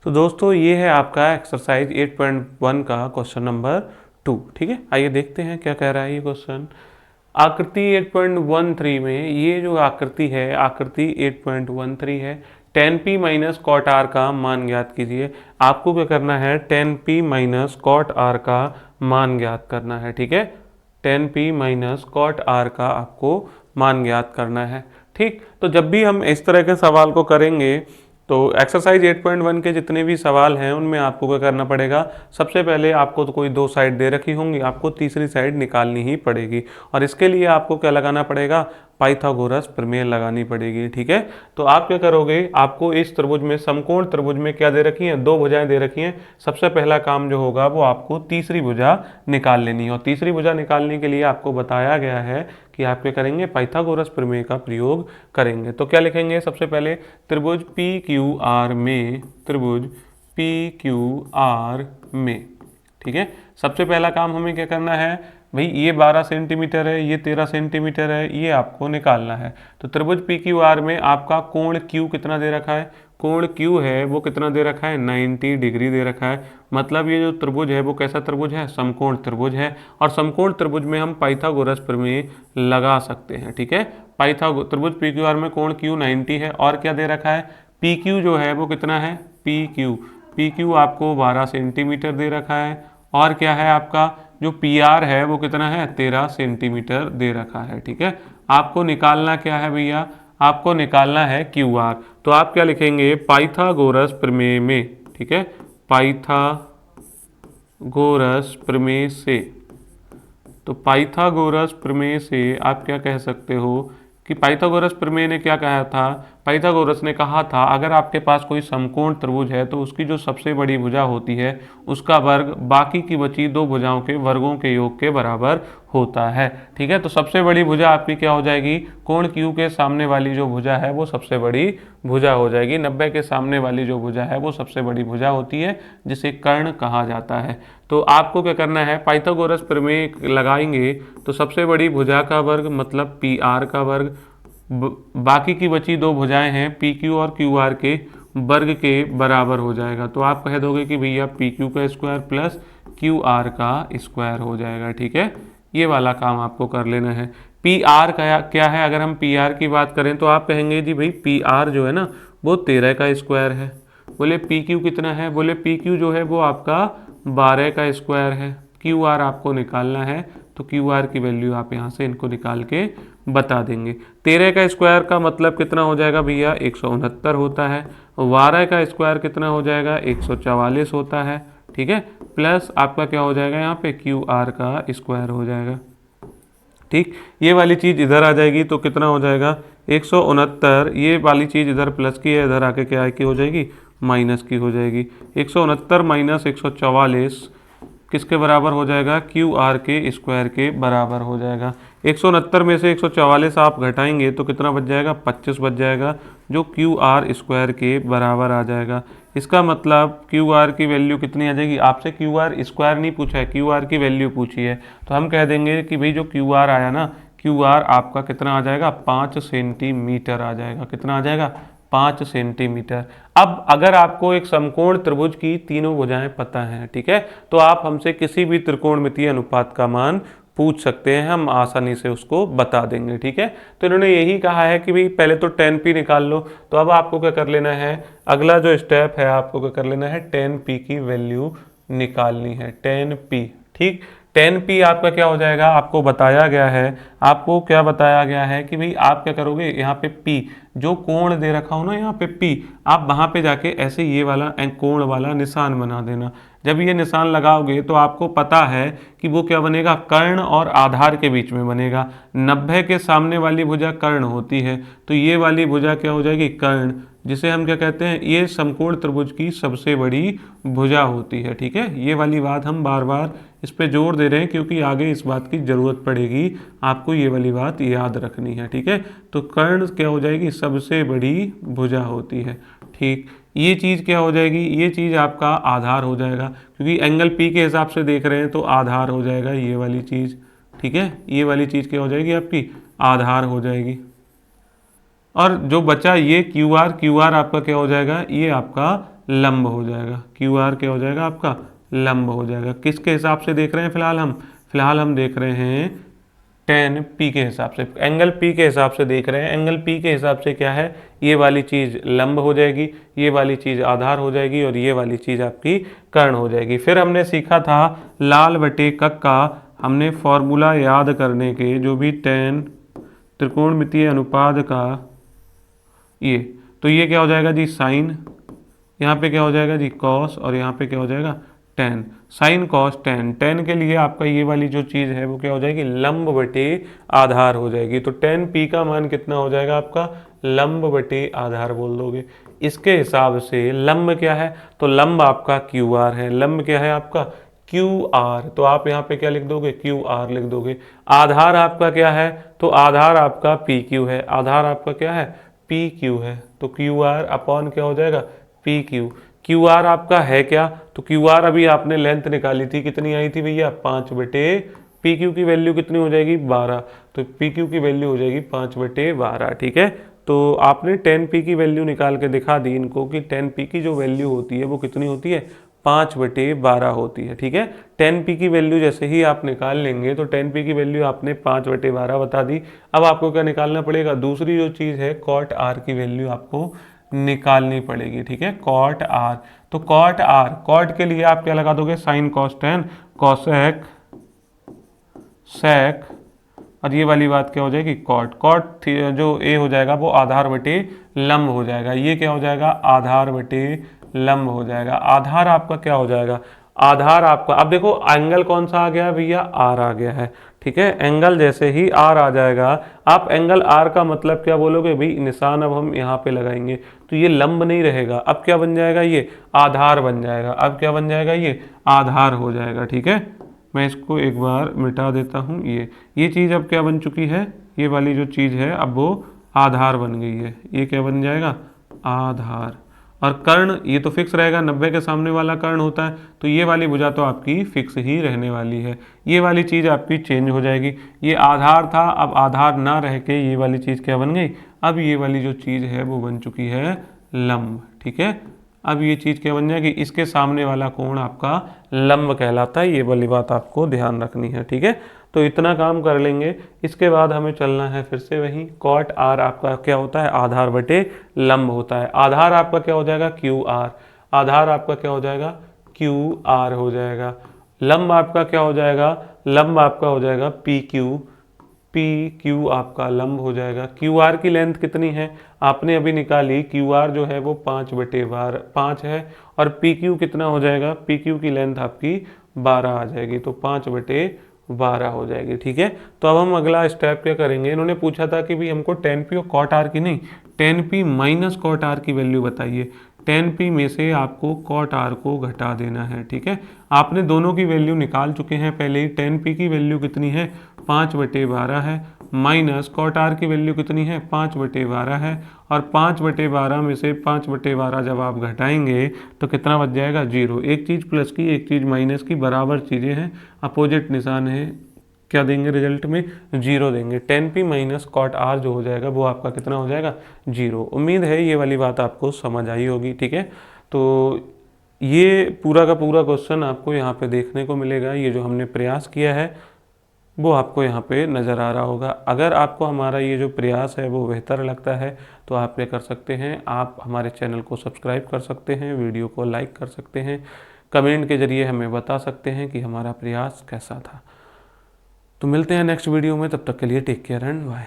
तो दोस्तों ये है आपका एक्सरसाइज 8.1 का क्वेश्चन नंबर 2। ठीक है, आइए देखते हैं क्या कह रहा है ये क्वेश्चन। आकृति 8.13 में ये जो आकृति है, आकृति 8.13 है। tan p minus cot r का मान ज्ञात कीजिए। आपको क्या करना है, tan p minus cot r का मान ज्ञात करना है। ठीक है, tan p minus cot r का आपको मान ज्ञात करना है। ठीक, तो जब भी हम इस तरह के सवाल को करेंगे तो एक्सरसाइज 8.1 के जितने भी सवाल हैं उनमें आपको क्या करना पड़ेगा, सबसे पहले आपको तो कोई दो साइड दे रखी होंगी, आपको तीसरी साइड निकालनी ही पड़ेगी और इसके लिए आपको क्या लगाना पड़ेगा, पाइथागोरस प्रमेय लगानी पड़ेगी। ठीक है, तो आप क्या करोगे, आपको इस त्रिभुज में, समकोण त्रिभुज में क्या दे रखी हैं, दो भुजाएं दे रखी हैं। सबसे पहला काम जो होगा वो आपको तीसरी भुजा निकाल लेनी है और तीसरी भुजा निकालने के लिए आपको बताया गया है कि आप क्या करेंगे, पाइथागोरस प्रमेय का प्रयोग करेंगे। तो क्या लिखेंगे, सबसे पहले त्रिभुज पी क्यू आर में, त्रिभुज पी क्यू आर में। ठीक है, सबसे पहला काम हमें क्या करना है भाई, ये 12 सेंटीमीटर है, ये 13 सेंटीमीटर है, ये आपको निकालना है। तो त्रिभुज पी क्यू आर में आपका कोण क्यू कितना दे रखा है, कोण क्यू है वो कितना दे रखा है, 90 डिग्री दे रखा है। मतलब ये जो त्रिभुज है वो कैसा त्रिभुज है, समकोण त्रिभुज है और समकोण त्रिभुज में हम पाइथागोरस प्रमेय लगा सकते हैं। ठीक है, त्रिभुज पी क्यू आर में कोण क्यू 90 है और क्या दे रखा है, पी क्यू जो है वो कितना है, पी क्यू आपको 12 सेंटीमीटर दे रखा है और क्या है आपका जो पी आर है वो कितना है, 13 सेंटीमीटर दे रखा है। ठीक है, आपको निकालना क्या है भैया, आपको निकालना है क्यू आर। तो आप क्या लिखेंगे, पाइथागोरस प्रमेय में। ठीक है, पाइथागोरस प्रमेय से, तो पाइथागोरस प्रमेय से आप क्या कह सकते हो कि पाइथागोरस प्रमेय ने क्या कहा था, पाइथागोरस ने कहा था अगर आपके पास कोई समकोण त्रिभुज है तो उसकी जो सबसे बड़ी भुजा होती है उसका वर्ग बाकी की बची दो भुजाओं के वर्गों के योग के बराबर होता है। ठीक है, तो सबसे बड़ी भुजा आपकी क्या हो जाएगी, कोण क्यू के सामने वाली जो भुजा है वो सबसे बड़ी भुजा हो जाएगी। 90 के सामने वाली जो भुजा है वो सबसे बड़ी भुजा होती है जिसे कर्ण कहा जाता है। तो आपको क्या करना है, पाइथागोरस प्रमेय लगाएंगे तो सबसे बड़ी भुजा का वर्ग मतलब पी आर का वर्ग, बाकी की बची दो भुजाएं हैं पी क्यू और क्यू आर के वर्ग के बराबर हो जाएगा। तो आप कह दोगे कि भैया पी क्यू का स्क्वायर प्लस क्यू आर का स्क्वायर हो जाएगा। ठीक है, ये वाला काम आपको कर लेना है। पी आर का क्या है, अगर हम पी आर की बात करें तो आप कहेंगे जी भाई पी आर जो है ना वो 13 का स्क्वायर है। बोले पी क्यू कितना है, बोले पी क्यू जो है वो आपका 12 का स्क्वायर है। क्यू आर आपको निकालना है तो क्यू आर की वैल्यू आप यहाँ से इनको निकाल के बता देंगे। 13 का स्क्वायर का मतलब कितना हो जाएगा भैया, 169 होता है। 12 का स्क्वायर कितना हो जाएगा, 144 होता है। ठीक है, प्लस आपका क्या हो जाएगा, यहाँ पे क्यू आर का स्क्वायर हो जाएगा। ठीक, ये वाली चीज़ इधर आ जाएगी तो कितना हो जाएगा, 169। ये वाली चीज़ इधर प्लस की है, इधर आके क्या की हो जाएगी, माइनस की हो जाएगी। 169 माइनस 144 किसके बराबर हो जाएगा, क्यू आर के स्क्वायर के बराबर हो जाएगा। 169 में से 144 आप घटाएंगे तो कितना बच जाएगा, 25 बच जाएगा, जो क्यू आर स्क्वायर के बराबर आ जाएगा। इसका मतलब क्यू आर की वैल्यू कितनी आ जाएगी, आपसे क्यू आर स्क्वायर नहीं पूछा है, क्यू आर की वैल्यू पूछी है। तो हम कह देंगे कि भाई जो क्यू आर आया ना, क्यू आर आपका कितना आ जाएगा, 5 सेंटीमीटर आ जाएगा। कितना आ जाएगा, 5 सेंटीमीटर। अब अगर आपको एक समकोण त्रिभुज की तीनों भुजाएं पता हैं, ठीक है, तो आप हमसे किसी भी त्रिकोणमितीय अनुपात का मान पूछ सकते हैं, हम आसानी से उसको बता देंगे। ठीक है, तो इन्होंने यही कहा है कि भाई पहले तो tan p निकाल लो। तो अब आपको क्या कर लेना है, अगला जो स्टेप है आपको क्या कर लेना है, tan p की वैल्यू निकालनी है, tan p। ठीक, tan p आपका क्या हो जाएगा, आपको बताया गया है, आपको क्या बताया गया है कि भाई आप क्या करोगे, यहाँ पे p जो कोण दे रखा हो ना, यहाँ पे p, आप वहाँ पे जाके ऐसे ये वाला कोण वाला निशान बना देना। जब ये निशान लगाओगे तो आपको पता है कि वो क्या बनेगा, कर्ण और आधार के बीच में बनेगा। 90 के सामने वाली भुजा कर्ण होती है तो ये वाली भुजा क्या हो जाएगी, कर्ण, जिसे हम क्या कहते हैं, ये समकोण त्रिभुज की सबसे बड़ी भुजा होती है। ठीक है, ये वाली बात हम बार बार इस पे जोर दे रहे हैं क्योंकि आगे इस बात की जरूरत पड़ेगी, आपको ये वाली बात याद रखनी है। ठीक है, तो कर्ण क्या हो जाएगी, सबसे बड़ी भुजा होती है। ठीक, ये चीज़ क्या हो जाएगी, ये चीज़ आपका आधार हो जाएगा क्योंकि एंगल पी के हिसाब से देख रहे हैं तो आधार हो जाएगा ये वाली चीज़। ठीक है, ये वाली चीज़ क्या हो जाएगी, आपकी आधार हो जाएगी। और जो बचा ये क्यू आर आपका क्या हो जाएगा, ये आपका लंब हो जाएगा। क्यू आर क्या हो जाएगा आपका, लंब हो जाएगा। किसके हिसाब से देख रहे हैं फिलहाल हम देख रहे हैं टेन पी के हिसाब से, एंगल पी के हिसाब से देख रहे हैं। एंगल पी के हिसाब से क्या है, ये वाली चीज़ लंब हो जाएगी, ये वाली चीज़ आधार हो जाएगी और ये वाली चीज़ आपकी कर्ण हो जाएगी। फिर हमने सीखा था लाल बटे कक का हमने फॉर्मूला याद करने के, जो भी टेन त्रिकोणमितीय अनुपात का ये, तो ये क्या हो जाएगा जी साइन, यहाँ पे क्या हो जाएगा जी कॉस और यहाँ पे क्या हो जाएगा ten. Sign cos ten, ten के लिए आपका ये वाली जो चीज़ है वो क्या हो जाएगी, लंब बटे आधार हो जाएगी। तो टेन पी का मान कितना हो जाएगा आपका, लंब बटे आधार बोल दोगे। इसके हिसाब से लंब क्या है, तो लंब आपका क्यू आर है। लंब क्या है आपका, क्यू आर, तो आप यहाँ पे क्या लिख दोगे, क्यू आर लिख दोगे। आधार आपका क्या है, तो आधार आपका पी क्यू है। आधार आपका क्या है, पी क्यू है। तो क्यू आर अपॉन क्या हो जाएगा, पी क्यू। क्यू आर आपका है क्या, तो क्यू आर अभी आपने लेंथ निकाली थी, कितनी आई थी भैया, 5 बटे पी क्यू की वैल्यू कितनी हो जाएगी, 12। तो पी क्यू की वैल्यू हो जाएगी 5 बटे 12। ठीक है, तो आपने 10 पी की वैल्यू निकाल के दिखा दी इनको कि 10 पी की जो वैल्यू होती है वो कितनी होती है, 5 बटे 12 होती है। ठीक है, 10 पी की वैल्यू जैसे ही आप निकाल लेंगे, तो 10 पी की वैल्यू आपने 5 बटे 12 बता दी। अब आपको क्या निकालना पड़ेगा, दूसरी जो चीज़ है कॉट आर की वैल्यू आपको निकालनी पड़ेगी। ठीक है, कॉट आर, तो कॉट आर, कॉट के लिए आप क्या लगा दोगे, sine cos tan, cosec sec, और ये वाली बात क्या हो जाएगी, कॉट। कॉट जो ए हो जाएगा वो आधार बटे लंब हो जाएगा। ये क्या हो जाएगा, आधार बटे लंब हो जाएगा। आधार आपका क्या हो जाएगा, आधार आपका, अब देखो एंगल कौन सा आ गया है भैया, आर आ गया है। ठीक है, एंगल जैसे ही आर आ जाएगा, आप एंगल आर का मतलब क्या बोलोगे भाई, निशान अब हम यहाँ पे लगाएंगे तो ये लंब नहीं रहेगा, अब क्या बन जाएगा, ये आधार बन जाएगा। अब क्या बन जाएगा, ये आधार हो जाएगा। ठीक है, मैं इसको एक बार मिटा देता हूँ। ये चीज़ अब क्या बन चुकी है, ये वाली जो चीज़ है अब वो आधार बन गई है। ये क्या बन जाएगा, आधार। और कर्ण ये तो फिक्स रहेगा, 90 के सामने वाला कर्ण होता है, तो ये वाली भुजा तो आपकी फिक्स ही रहने वाली है। ये वाली चीज़ आपकी चेंज हो जाएगी। ये आधार था, अब आधार ना रह के ये वाली चीज़ क्या बन गई, अब ये वाली जो चीज़ है वो बन चुकी है लंब। ठीक है, अब ये चीज़ क्या बन जाएगी, इसके सामने वाला कोण आपका लंब कहलाता है। ये वाली बात आपको ध्यान रखनी है। ठीक है, तो इतना काम कर लेंगे। इसके बाद हमें चलना है फिर से वही, कॉट आर आपका क्या होता है, आधार बटे लंब होता है। आधार आपका क्या हो जाएगा, क्यू आर। आधार आपका क्या हो जाएगा, क्यू आर हो जाएगा। लंब आपका क्या हो जाएगा, लंब आपका हो जाएगा पी क्यू। पी क्यू आपका लंब हो जाएगा। क्यू आर की लेंथ कितनी है, आपने अभी निकाली, क्यू आर जो है वो 5 बटे 5 है, और पी क्यू कितना हो जाएगा, पी क्यू की लेंथ आपकी 12 आ जाएगी, तो 5 बटे 12 हो जाएगी। ठीक है, तो अब हम अगला स्टेप क्या करेंगे, इन्होंने पूछा था कि भाई हमको 10 पी और कॉट आर की नहीं, 10 पी माइनस कॉट आर की वैल्यू बताइए। 10 पी में से आपको कॉट आर को घटा देना है। ठीक है, आपने दोनों की वैल्यू निकाल चुके हैं पहले ही। 10 पी की वैल्यू कितनी है, 5 बटे 12 है, माइनस कॉट आर की वैल्यू कितनी है, 5 बटे 12 है, और 5 बटे 12 में से 5 बटे 12 जब आप घटाएंगे तो कितना बच जाएगा, 0। एक चीज़ प्लस की एक चीज़ माइनस की बराबर चीज़ें हैं, अपोजिट निशान है, क्या देंगे रिजल्ट में, 0 देंगे। 10 पी माइनस कॉट आर जो हो जाएगा वो आपका कितना हो जाएगा, 0। उम्मीद है ये वाली बात आपको समझ आई होगी। ठीक है, तो ये पूरा का पूरा क्वेश्चन आपको यहाँ पे देखने को मिलेगा। ये जो हमने प्रयास किया है वो आपको यहाँ पे नज़र आ रहा होगा। अगर आपको हमारा ये जो प्रयास है वो बेहतर लगता है तो आप क्या कर सकते हैं, आप हमारे चैनल को सब्सक्राइब कर सकते हैं, वीडियो को लाइक कर सकते हैं, कमेंट के ज़रिए हमें बता सकते हैं कि हमारा प्रयास कैसा था। तो मिलते हैं नेक्स्ट वीडियो में, तब तक के लिए टेक केयर एंड बाय।